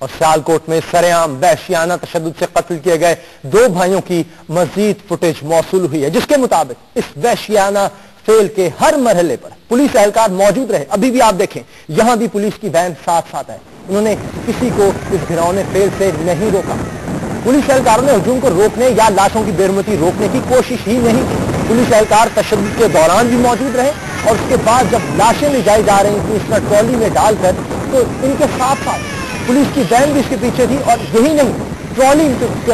और सियालकोट में सरेआम वहशियाना तशद्दुद से कत्ल किए गए 2 भाइयों की मजीद फुटेज मौसूल हुई है, जिसके मुताबिक इस वहशियाना फेल के हर मरहले पर पुलिस एहलकार मौजूद रहे। अभी भी आप देखें, यहां भी पुलिस की वैन साथ साथ है। उन्होंने किसी को इस घिनौने फेल से नहीं रोका। पुलिस एहलकारों ने हुजूम को रोकने या लाशों की बेरहमती रोकने की कोशिश ही नहीं की। पुलिस एहलकार तशद्दुद के दौरान भी मौजूद रहे और उसके बाद जब लाशें ले जाई जा रही थी इस तरह ट्रॉली में डालकर, तो इनके साथ साथ पुलिस की वैन भी इसके पीछे थी। और यही नहीं, ट्रॉली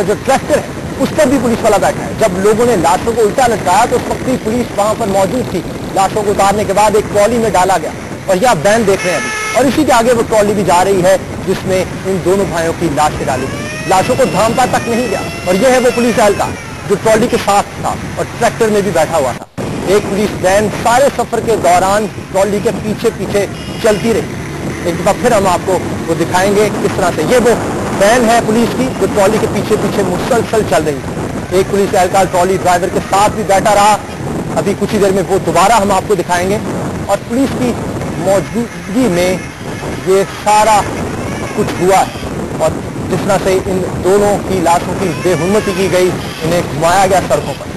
जो ट्रैक्टर है उस पर भी पुलिस वाला बैठा है। जब लोगों ने लाशों को उल्टा लटकाया तो उस वक्त भी पुलिस वहां पर मौजूद थी। लाशों को उतारने के बाद एक ट्रॉली में डाला गया और ये आप वैन देख रहे हैं अभी, और इसी के आगे वो ट्रॉली भी जा रही है जिसमें इन दोनों भाइयों की लाशें डाली थी। लाशों को धामता तक नहीं गया। और यह है वो पुलिस एहलकार जो ट्रॉली के साथ था और ट्रैक्टर में भी बैठा हुआ था। एक पुलिस वैन सारे सफर के दौरान ट्रॉली के पीछे पीछे चलती रही। एक दफा फिर हम आपको वो दिखाएंगे किस तरह से। ये वो वैन है पुलिस की जो ट्रॉली के पीछे पीछे मुसलसल चल रही थी। एक पुलिस एहलकार ट्रॉली ड्राइवर के साथ भी बैठा रहा। अभी कुछ ही देर में वो दोबारा हम आपको दिखाएंगे। और पुलिस की मौजूदगी में ये सारा कुछ हुआ है और जिस तरह से इन दोनों की लाशों की बेहुरमती की गई, इन्हें घुमाया गया सड़कों पर।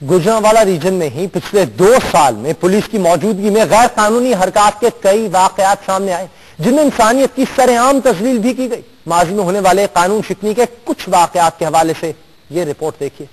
गुजरांवाला रीजन में ही पिछले 2 साल में पुलिस की मौजूदगी में गैर कानूनी हरकत के कई वाकयात सामने आए, जिनमें इंसानियत की सरेआम तजलील भी की गई। माजी में होने वाले कानून शिकनी के कुछ वाकयात के हवाले से ये रिपोर्ट देखिए।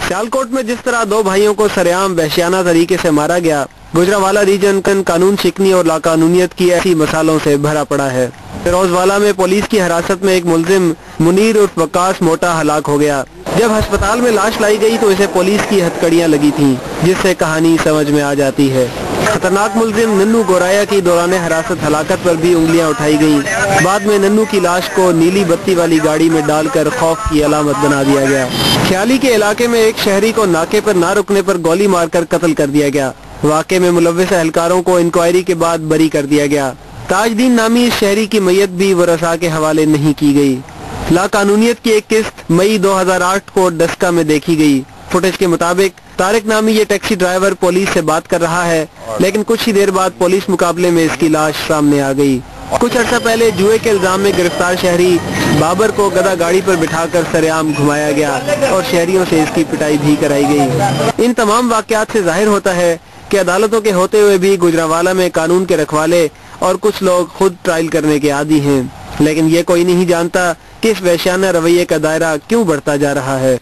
सियालकोट में जिस तरह 2 भाइयों को सरेआम वहशियाना तरीके से मारा गया, गुजरांवाला रीजन कानून शिकनी और लाकानूनियत की ऐसी मसालों से भरा पड़ा है। फिरोजवाला में पुलिस की हिरासत में एक मुलजिम मुनीर उर्फ वकास मोटा हलाक हो गया। जब अस्पताल में लाश लाई गई तो इसे पुलिस की हथकड़ियां लगी थीं, जिससे कहानी समझ में आ जाती है। खतरनाक मुलजिम नन्नू गोराया की दौरान हिरासत हलाकत पर भी उंगलियां उठाई गईं। बाद में नन्नू की लाश को नीली बत्ती वाली गाड़ी में डालकर खौफ की अलामत बना दिया गया। ख्याली के इलाके में एक शहरी को नाके पर ना रुकने पर गोली मारकर कत्ल कर दिया गया। वाक़े में मुलव्विस एहलकारों को इंक्वायरी के बाद बरी कर दिया गया। ताजदीन नामी इस शहरी की मैयत भी वरसा के हवाले नहीं की गई। लाकानूनियत की एक किस्त मई 2008 को डस्का में देखी गई। फुटेज के मुताबिक तारिक नामी ये टैक्सी ड्राइवर पुलिस से बात कर रहा है, लेकिन कुछ ही देर बाद पुलिस मुकाबले में इसकी लाश सामने आ गई। कुछ अर्सा पहले जुए के इल्जाम में गिरफ्तार शहरी बाबर को गधा गाड़ी पर बिठाकर सरेआम घुमाया गया और शहरियों से इसकी पिटाई भी कराई गई। इन तमाम वाकयात से जाहिर होता है कि अदालतों के होते हुए भी गुजरांवाला में कानून के रखवाले और कुछ लोग खुद ट्रायल करने के आदी हैं, लेकिन ये कोई नहीं जानता कि इस वहशियाना रवैये का दायरा क्यों बढ़ता जा रहा है।